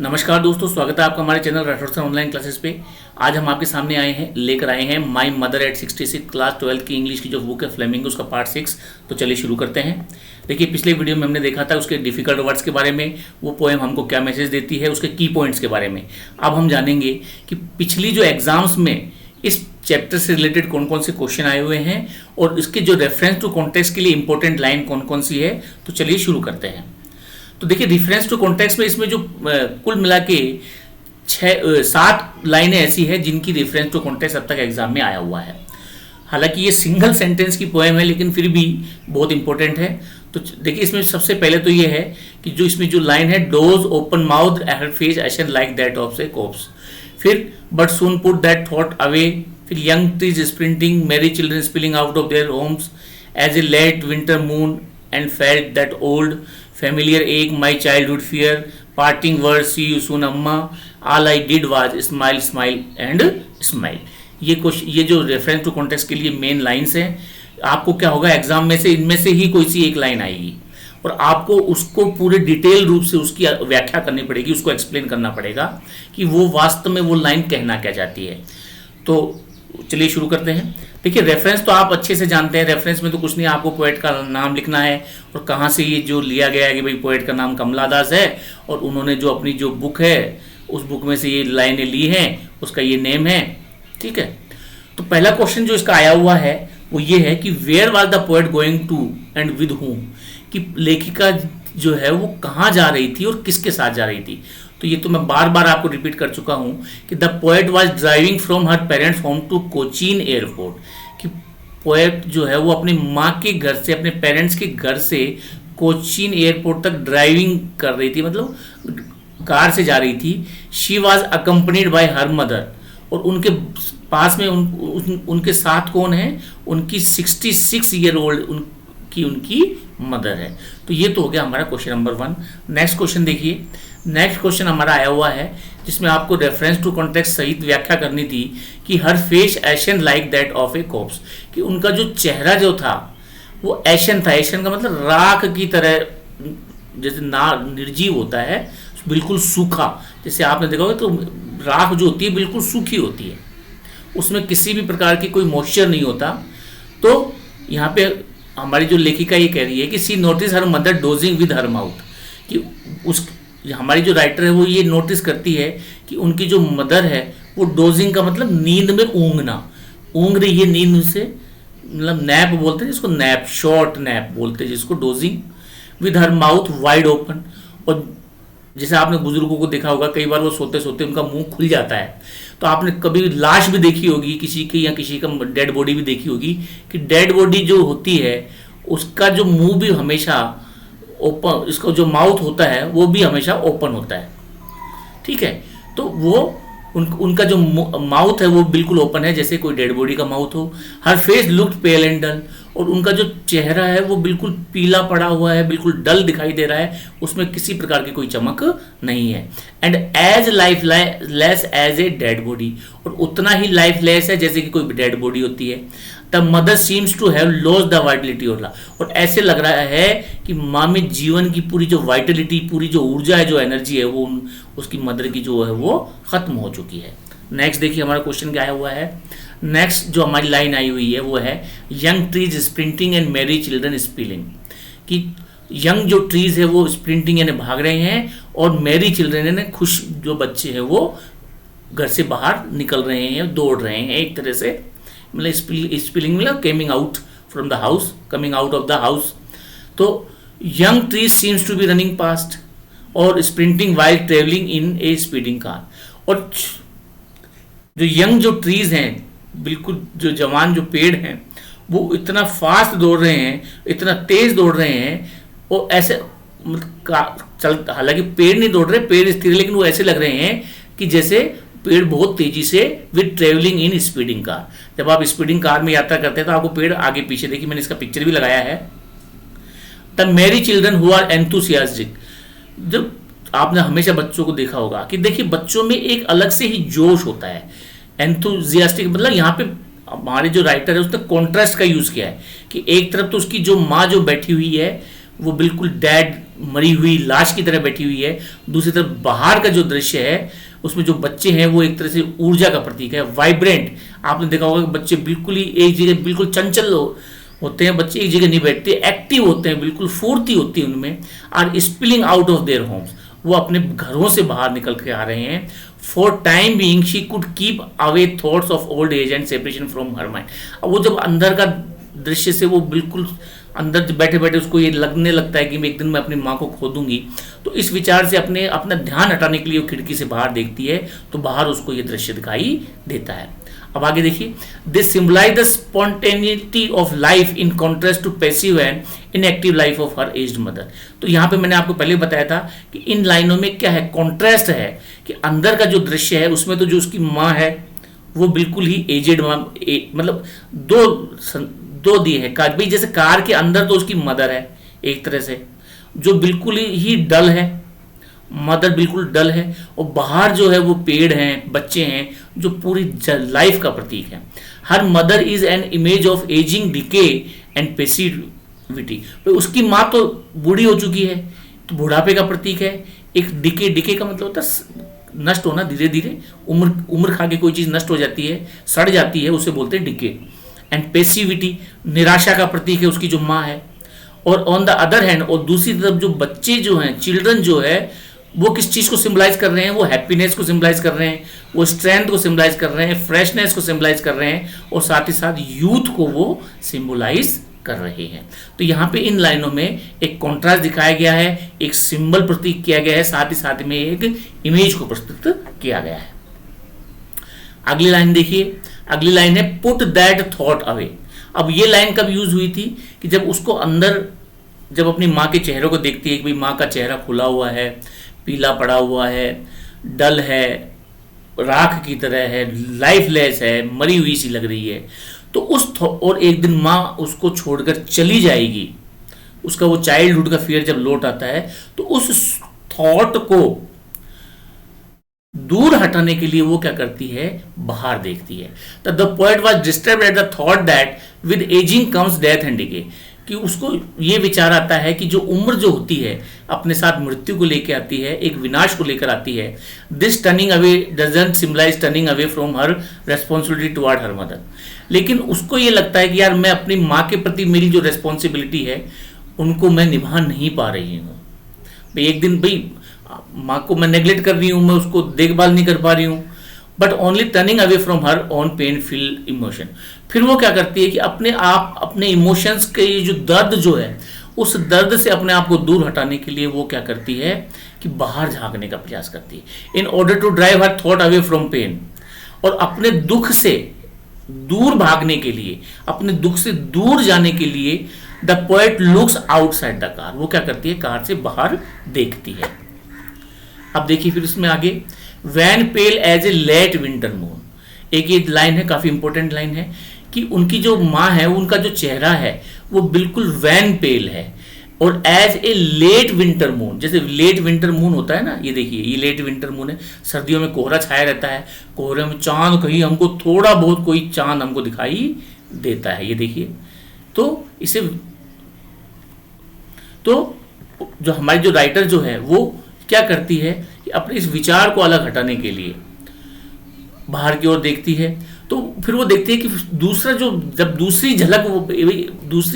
नमस्कार दोस्तों, स्वागत है आपका हमारे channel Rathore sir online classes पे। आज हम आपके सामने लेकर आए हैं माई मदर एट 66 क्लास 12 की इंग्लिश की जो बुक है फ्लेमिंगो, उसका पार्ट 6। तो चलिए शुरू करते हैं। देखिए, पिछले वीडियो में हमने देखा था उसके डिफिकल्ट वर्ड्स के बारे में, वो पोएम हमको क्या मैसेज देती है, उसके की पॉइंट्स के बारे में। अब हम जानेंगे कि पिछली जो एग्जाम्स में इस चैप्टर से रिलेटेड कौन कौन से क्वेश्चन आए हुए हैं और इसके जो रेफरेंस टू कॉन्टेक्स्ट के लिए इंपॉर्टेंट लाइन कौन कौन सी है। तो चलिए शुरू करते हैं। तो देखिए, रेफरेंस टू कॉन्टेक्स्ट में इसमें जो कुल मिला के 7 लाइनें ऐसी हैं जिनकी रेफरेंस टू कॉन्टेक्स्ट अब तक एग्जाम में आया हुआ है। हालांकि ये सिंगल सेंटेंस की पोएम है, लेकिन फिर भी बहुत इंपॉर्टेंट है। तो देखिए, इसमें सबसे पहले तो ये है कि जो इसमें जो लाइन है, doze open mouth her face ashen like that of a corpse. फिर but soon put that thought away. फिर young trees sprinting, merry children spilling out of their homes as a late winter moon and felt that old familiar ache, my childhood fear, parting words, see you soon amma, all I did was smile smile and smile। ये जो reference to context के लिए main lines हैं। आपको क्या होगा, exam में से इनमें से ही कोई सी एक लाइन आएगी और आपको उसको पूरे डिटेल रूप से उसकी व्याख्या करनी पड़ेगी, उसको एक्सप्लेन करना पड़ेगा कि वो वास्तव में वो लाइन कहना क्या चाहती है। तो चलिए शुरू करते हैं। देखिए, रेफरेंस तो आप अच्छे से जानते हैं। रेफरेंस में तो कुछ नहीं, आपको पोएट का नाम लिखना है और कहाँ से ये जो लिया गया है कि भाई पोएट का नाम कमला दास है और उन्होंने जो अपनी जो बुक है उस बुक में से ये लाइनें ली हैं, उसका ये नेम है। ठीक है, तो पहला क्वेश्चन जो इसका आया हुआ है वो ये है कि where was the poet going to end with whom, कि लेखिका जो है वो कहाँ जा रही थी और किसके साथ जा रही थी। तो ये तो मैं बार बार आपको रिपीट कर चुका हूं कि the poet was driving from her parents home to Cochin airport, कि पोएट जो है वो अपनी माँ के घर से, अपने पेरेंट्स के घर से कोचीन एयरपोर्ट तक ड्राइविंग कर रही थी, मतलब कार से जा रही थी। She was accompanied by her mother, और उनके पास में उनके साथ कौन है, उनकी 66 ईयर ओल्ड उनकी मदर है। तो ये तो हो गया हमारा क्वेश्चन नंबर 1। नेक्स्ट क्वेश्चन देखिए। नेक्स्ट क्वेश्चन हमारा आया हुआ है जिसमें आपको रेफरेंस टू कॉन्टेक्स्ट सहित व्याख्या करनी थी कि her face ashen like that of a corpse, कि उनका जो चेहरा जो था वो एशन था। एशन का मतलब राख की तरह, जैसे निर्जीव होता है, बिल्कुल सूखा। जैसे आपने देखा होगा तो राख जो होती है बिल्कुल सूखी होती है, उसमें किसी भी प्रकार की कोई मॉइस्चर नहीं होता। तो यहाँ पे हमारी जो लेखिका ये कह रही है कि she notice her mother dozing with her mouth, कि उस हमारी जो राइटर है वो ये नोटिस करती है कि उनकी जो मदर है वो डोजिंग का मतलब नींद में ऊँग रही है, नींद से, मतलब नैप बोलते हैं जिसको, नैप, शॉर्ट नैप बोलते हैं जिसको, dosing with her mouth wide open. और जैसे आपने बुजुर्गों को देखा होगा, कई बार वो सोते सोते उनका मुंह खुल जाता है। तो आपने कभी लाश भी देखी होगी किसी की, या किसी का डेड बॉडी भी देखी होगी कि डेड बॉडी जो होती है उसका जो मुंह भी हमेशा ओपन, इसका जो माउथ होता है वो भी हमेशा ओपन होता है। ठीक है, तो वो उनका जो माउथ है वो बिल्कुल ओपन है, जैसे कोई डेड बॉडी का माउथ हो। Her face looked pale and dull, और उनका जो चेहरा है वो बिल्कुल पीला पड़ा हुआ है, बिल्कुल डल दिखाई दे रहा है, उसमें किसी प्रकार की कोई चमक नहीं है। And as lifeless as a dead body, और उतना ही लाइफ लेस है जैसे कि कोई डेड बॉडी होती है। The mother seems to have lost the vitality of life, और ऐसे लग रहा है कि माँ में जीवन की पूरी जो वाइटलिटी, पूरी जो ऊर्जा है, जो एनर्जी है, वो उसकी मदर की जो है वो खत्म हो चुकी है। नेक्स्ट देखिए, हमारा क्वेश्चन क्या आया हुआ है। नेक्स्ट जो हमारी लाइन आई हुई है वो है young trees sprinting and Mary children spilling, कि यंग जो ट्रीज है वो स्प्रिंटिंग यानी भाग रहे हैं, और मैरी चिल्ड्रन यानी खुश जो बच्चे हैं वो घर से बाहर निकल रहे हैं, दौड़ रहे हैं एक तरह से, मतलब स्पिलिंग मतलब coming out from the house, coming out of the house. तो young trees seems to be running past और sprinting while travelling in a speeding car, और जो यंग जो ट्रीज हैं, बिल्कुल जो जवान जो पेड़ हैं, वो इतना फास्ट दौड़ रहे हैं, इतना तेज दौड़ रहे हैं, वो ऐसे हालांकि पेड़ नहीं दौड़ रहे, पेड़ स्थिर, लेकिन वो ऐसे लग रहे हैं कि जैसे पेड़ बहुत तेजी से with travelling in speeding car. जब आप स्पीडिंग कार में यात्रा करते हैं तो आपको पेड़ आगे पीछे, देखिए मैंने इसका पिक्चर भी लगाया है। The merry children who are enthusiastic, जब आपने हमेशा बच्चों को देखा होगा कि देखिए बच्चों में एक अलग से ही जोश होता है। एंथुसियास्टिक मतलब यहाँ पे हमारे जो राइटर है उसने कॉन्ट्रास्ट का यूज किया है कि एक तरफ तो उसकी जो माँ जो बैठी हुई है वो बिल्कुल डेड मरी हुई लाश की तरह बैठी हुई है। दूसरी तरफ बाहर का जो दृश्य है उसमें जो बच्चे हैं वो एक तरह से ऊर्जा का प्रतीक है, वाइब्रेंट। आपने देखा होगा कि बच्चे बिल्कुल ही एक जगह बिल्कुल चंचल होते हैं, बच्चे एक जगह नहीं बैठते, एक्टिव होते हैं, बिल्कुल फुर्ती होती है उनमें। Are spilling out of their homes, वो अपने घरों से बाहर निकल के आ रहे हैं। For time being she could keep away thoughts of old age and separation from her mind. अब वो जब अंदर का दृश्य से वो बिल्कुल अंदर बैठे बैठे उसको ये लगने लगता है कि मैं एक दिन मैं अपनी माँ को खो दूंगी, तो इस विचार से अपना ध्यान हटाने के लिए वो खिड़की से बाहर देखती है, तो बाहर उसको ये दृश्य दिखाई देता है। अब आगे देखिए, this symbolise the spontaneity of life in contrast to passive and inactive life of her aged mother. तो यहाँ पे मैंने आपको पहले बताया था कि इन लाइनों में क्या है, कॉन्ट्रास्ट है कि अंदर का जो दृश्य है उसमें तो जो उसकी माँ है वो बिल्कुल ही एजेड माँ, मतलब दो दिए हैं कार भाई, जैसे कार के अंदर तो उसकी मदर है एक तरह से जो बिल्कुल ही डल है, मदर बिल्कुल डल है, और बाहर जो है वो पेड़ हैं, बच्चे हैं जो पूरी लाइफ का प्रतीक है। Her mother is an image of ageing decay and passivity. उसकी माँ तो बूढ़ी हो चुकी है तो बुढ़ापे का प्रतीक है। एक डिके का मतलब होता है नष्ट होना, धीरे धीरे उम्र खा के कोई चीज नष्ट हो जाती है, सड़ जाती है, उसे बोलते हैं डिके। एंड पेसिविटी निराशा का प्रतीक है उसकी जो माँ है। और ऑन द अदर हैंड, और दूसरी तरफ जो बच्चे जो हैं, चिल्ड्रन जो है, वो किस चीज को सिंबलाइज कर रहे हैं, वो हैप्पीनेस को सिंबलाइज कर रहे हैं, वो स्ट्रेंथ को सिंबलाइज कर रहे हैं, फ्रेशनेस को सिंबलाइज कर रहे हैं, और साथ ही साथ यूथ को वो सिंबलाइज कर रहे हैं। तो यहाँ पे इन लाइनों में एक कॉन्ट्रास्ट दिखाया गया है, एक सिंबल प्रतीक किया गया है, साथ ही में एक इमेज को प्रस्तुत किया गया है। अगली लाइन देखिए, अगली लाइन है पुट दैट थॉट अवे। अब ये लाइन कब यूज हुई थी कि जब उसको अंदर, जब अपनी माँ के चेहरे को देखती है कि भाई माँ का चेहरा खुला हुआ है, पीला पड़ा हुआ है, डल है, राख की तरह है, लाइफलेस है, मरी हुई सी लग रही है, तो और एक दिन माँ उसको छोड़कर चली जाएगी, उसका वो चाइल्डहुड का फियर जब लौट आता है, तो उस थॉट को दूर हटाने के लिए वो क्या करती है, बाहर देखती है। The poet was disturbed at the thought that with ageing comes death and decay, कि उसको ये विचार आता है कि जो उम्र जो होती है अपने साथ मृत्यु को लेकर आती है, एक विनाश को लेकर आती है। This turning away doesn't symbolise turning away from her responsibility toward her mother. लेकिन उसको ये लगता है कि यार मैं अपनी माँ के प्रति मेरी जो रेस्पॉन्सिबिलिटी है उनको मैं निभा नहीं पा रही हूँ। भाई एक दिन भाई माँ को मैं नेग्लेक्ट कर रही हूँ, मैं उसको देखभाल नहीं कर पा रही हूँ, but only turning away from her on pain feel emotion. फिर वो क्या करती है कि अपने आप अपने इमोशंस के जो दर्द जो है उस दर्द से अपने आप को दूर हटाने के लिए वो क्या करती है कि बाहर झांकने का प्रयास करती है, in order to drive her thought away from pain. और अपने दुख से दूर भागने के लिए, अपने दुख से दूर जाने के लिए the poet looks outside the car, वो क्या करती है, कार से बाहर देखती है। अब देखिए फिर इसमें आगे, wan pale as a late winter moon, एक ये लाइन है, काफी इंपॉर्टेंट लाइन है कि उनकी जो माँ है उनका जो चेहरा है वो बिल्कुल वैन पेल है, और as a late winter moon, जैसे लेट विंटर मून होता है ना, ये देखिए ये लेट विंटर मून है, सर्दियों में कोहरा छाया रहता है, कोहरे में चांद कहीं हमको थोड़ा बहुत कोई चांद हमको दिखाई देता है, ये देखिए। तो इसे तो जो हमारी जो राइटर जो है वो क्या करती है कि अपने इस विचार को अलग हटाने के लिए बाहर की ओर देखती है। तो फिर वो देखती है कि दूसरा जो, जब दूसरी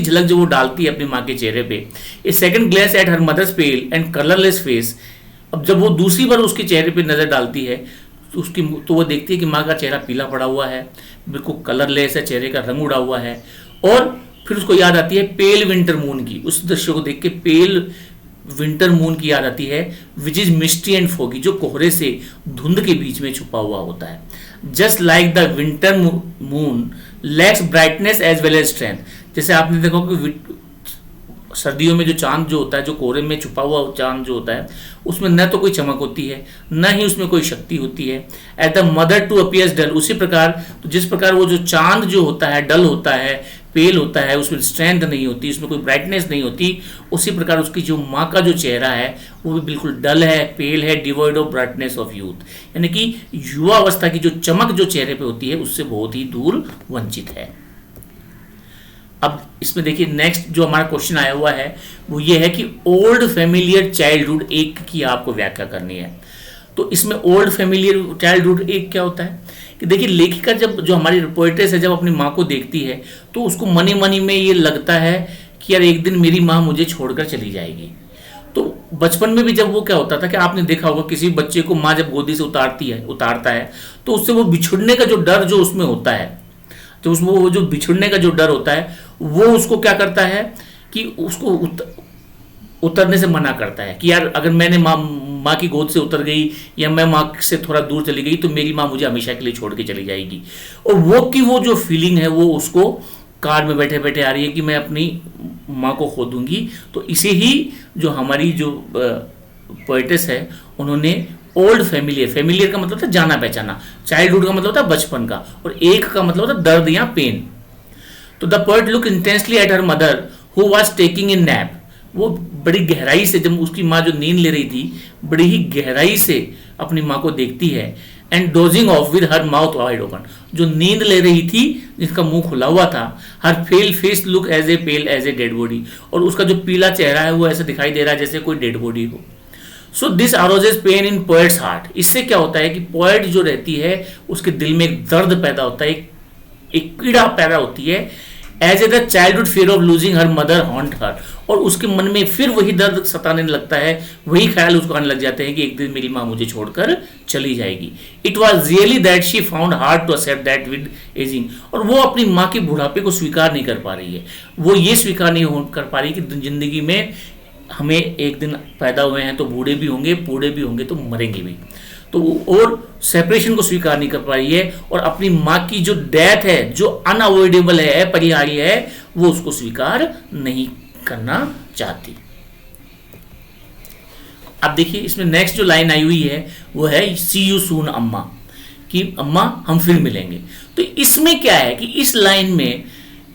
झलक जो वो डालती है अपनी माँ के चेहरे पे, a second glance at her mother's pale and colourless face. अब जब वो दूसरी बार उसके चेहरे पे नजर डालती है तो वो देखती है कि माँ का चेहरा पीला पड़ा हुआ है, बिल्कुल कलरलेस है, चेहरे का रंग उड़ा हुआ है। और फिर उसको याद आती है पेल विंटर मून की, उस दृश्य को देख के पेल विंटर मून की याद आती है, which is mystery and foggy, जो कोहरे से धुंध के बीच में छुपा हुआ होता है। Just like the winter moon lacks brightness as well as strength, जैसे आपने देखा कि सर्दियों में जो चांद जो होता है, जो कोहरे में छुपा हुआ चांद जो होता है, उसमें न तो कोई चमक होती है न ही उसमें कोई शक्ति होती है। At the mother too appears dull, उसी प्रकार तो जिस प्रकार वो जो चांद जो होता है डल होता है, पेल होता है, उसमें स्ट्रेंथ नहीं होती, उसमें कोई ब्राइटनेस नहीं होती, उसी प्रकार उसकी जो माँ का जो चेहरा है वो भी बिल्कुल डल है, पेल है, devoid of brightness of youth, यानी कि युवा अवस्था की जो चमक जो चेहरे पे होती है उससे बहुत ही दूर वंचित है। अब इसमें देखिए नेक्स्ट जो हमारा क्वेश्चन आया हुआ है वो ये है कि ओल्ड फेमिलियर चाइल्डहुड एक की आपको व्याख्या करनी है। तो इसमें ओल्ड फेमिलियर चाइल्डहुड एक क्या होता है कि देखिए लेखिका जब जो हमारी पोएट्रेस है जब अपनी माँ को देखती है तो उसको मनी मनी में ये लगता है कि यार एक दिन मेरी माँ मुझे छोड़कर चली जाएगी। तो बचपन में भी जब वो क्या होता था कि आपने देखा होगा किसी बच्चे को माँ जब गोदी से उतारता है तो उससे वो बिछुड़ने का जो डर जो उसमें होता है, तो उसमें वो जो बिछुड़ने का जो डर होता है वो उसको क्या करता है कि उसको उतरने से मना करता है कि यार अगर मैंने माँ की गोद से उतर गई या मैं माँ से थोड़ा दूर चली गई तो मेरी माँ मुझे हमेशा के लिए छोड़ के चली जाएगी। और वो जो फीलिंग है वो उसको कार में बैठे बैठे आ रही है कि मैं अपनी माँ को खो दूंगी। तो इसे ही जो हमारी जो पोएटेस है उन्होंने ओल्ड फेमिलियर का मतलब था जाना पहचाना, चाइल्डहुड का मतलब था बचपन का, और एक का मतलब था दर्द या पेन। तो the poet look intensely at her mother who was taking in nap. वो बड़ी गहराई से जब उसकी माँ जो नींद ले रही थी बड़ी ही गहराई से अपनी माँ को देखती है। And dosing of with her mouth wide open, जो नींद ले रही थी जिसका मुंह खुला हुआ था। Her pale face look as a pale as a dead body, और उसका जो पीला चेहरा है वो ऐसा दिखाई दे रहा है जैसे कोई डेड बॉडी हो। So this arouses pain in poet's heart. इससे क्या होता है कि पोएट जो रहती है उसके दिल में एक दर्द पैदा होता है, एक पीड़ा पैदा होती है। As a the childhood fear of losing her mother haunt her, और उसके मन में फिर वही दर्द सताने लगता है, वही ख्याल उसको आने लग जाते हैं कि एक दिन मेरी माँ मुझे छोड़कर चली जाएगी। It was really that she found hard to accept that with ageing, और वो अपनी माँ के बुढ़ापे को स्वीकार नहीं कर पा रही है। वो ये स्वीकार नहीं कर पा रही कि जिंदगी में हमें एक दिन पैदा हुए हैं तो बूढ़े भी होंगे, बूढ़े भी होंगे तो मरेंगे भी। तो और सेपरेशन को स्वीकार नहीं कर पा रही है, और अपनी माँ की जो डेथ है जो अनअवॉइडेबल है, अपरिहार्य है, वो उसको स्वीकार नहीं करना चाहती। अब देखिए इसमें नेक्स्ट जो लाइन आई हुई है वो है सी यू सून अम्मा, कि अम्मा हम फिर मिलेंगे। तो इसमें क्या है कि इस लाइन में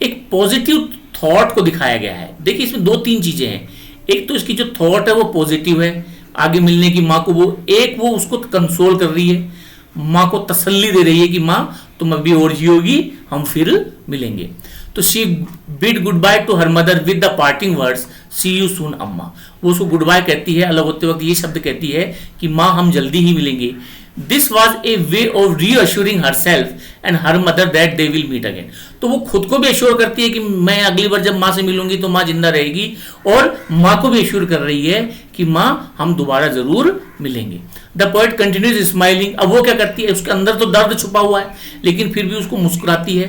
एक पॉजिटिव थॉट को दिखाया गया है। देखिए इसमें दो तीन चीजें हैं। एक तो इसकी जो थॉट है वो पॉजिटिव है, आगे मिलने की माँ को वो उसको कंसोल कर रही है, माँ को तसल्ली दे रही है कि माँ तुम अभी और जियोगी, हम फिर मिलेंगे। तो she bid goodbye to her mother with the parting words see you soon amma. वो उसको गुड बाय कहती है, अलग होते वक्त ये शब्द कहती है कि माँ हम जल्दी ही मिलेंगे। This was a way of reassuring herself and her mother that they will meet again. तो वो खुद को भी एश्योर करती है कि मैं अगली बार जब माँ से मिलूंगी तो माँ जिंदा रहेगी, और माँ को भी एश्योर कर रही है कि माँ हम दोबारा जरूर मिलेंगे। The poet continues smiling. अब वो क्या करती है, उसके अंदर तो दर्द छुपा हुआ है लेकिन फिर भी उसको मुस्कुराती है।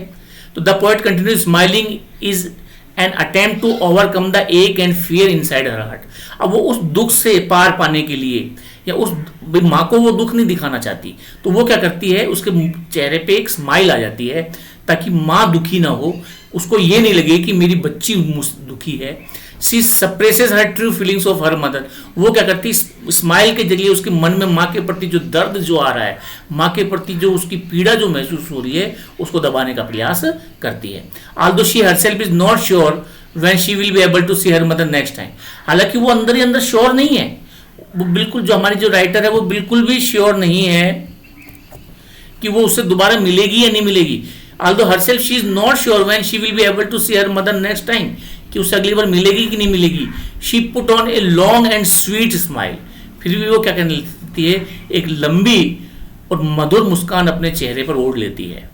तो the poet continues smiling is an attempt to overcome the ache and fear inside her heart. अब वो उस दुख से पार पाने के लिए, या उस माँ को वो दुख नहीं दिखाना चाहती, तो वो क्या करती है, उसके चेहरे पे एक स्माइल आ जाती है ताकि माँ दुखी ना हो, उसको ये नहीं लगे कि मेरी बच्ची दुखी है। She suppresses her true feelings of her mother. वो क्या करती है, स्माइल के जरिए उसके मन में माँ के प्रति जो दर्द जो आ रहा है, माँ के प्रति जो उसकी पीड़ा जो महसूस हो रही है, उसको दबाने का प्रयास करती है। Although she herself is not sure when she will be able to see her mother next time. हालांकि वो अंदर ही अंदर श्योर नहीं है, वो बिल्कुल, जो हमारी जो राइटर है वो बिल्कुल भी श्योर नहीं है कि वो उससे दोबारा मिलेगी या नहीं मिलेगी। Although herself she is not sure when she will be able to see her mother next time, कि उससे अगली बार मिलेगी कि नहीं मिलेगी। She put on a long and sweet smile. फिर भी वो क्या करने लगती है, एक लंबी और मधुर मुस्कान अपने चेहरे पर ओढ़ लेती है।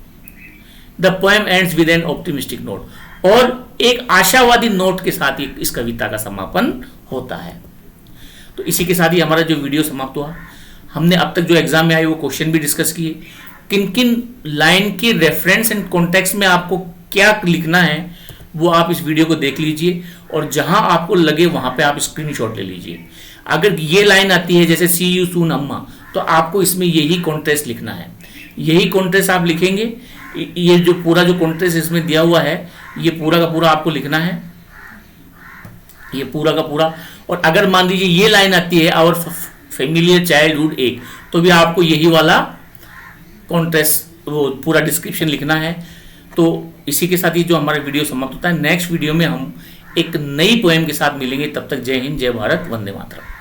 The poem ends with N optimistic note, और एक आशावादी नोट के साथ ही इस कविता का समापन होता है। तो इसी के साथ ही हमारा जो वीडियो समाप्त हुआ। हमने अब तक जो एग्जाम में आए वो क्वेश्चन भी डिस्कस किए, किन किन लाइन के रेफरेंस एंड कॉन्टेक्स्ट में आपको क्या लिखना है वो आप इस वीडियो को देख लीजिए, और जहां आपको लगे वहां पे आप स्क्रीनशॉट ले लीजिए। अगर ये लाइन आती है जैसे सी यू सून अम्मा, तो आपको इसमें यही कॉन्ट्रास्ट लिखना है, यही कॉन्ट्रास्ट आप लिखेंगे। ये जो पूरा जो कॉन्ट्रास्ट इसमें दिया हुआ है ये पूरा का पूरा आपको लिखना है, ये पूरा का पूरा। और अगर मान लीजिए ये लाइन आती है आवर फेमिलियर चाइल्डहुड एक, तो भी आपको यही वाला कॉन्ट्रास्ट वो पूरा डिस्क्रिप्शन लिखना है। तो इसी के साथ ही जो हमारा वीडियो समाप्त होता है। नेक्स्ट वीडियो में हम एक नई पोएम के साथ मिलेंगे। तब तक जय हिंद, जय भारत, वंदे मातरम।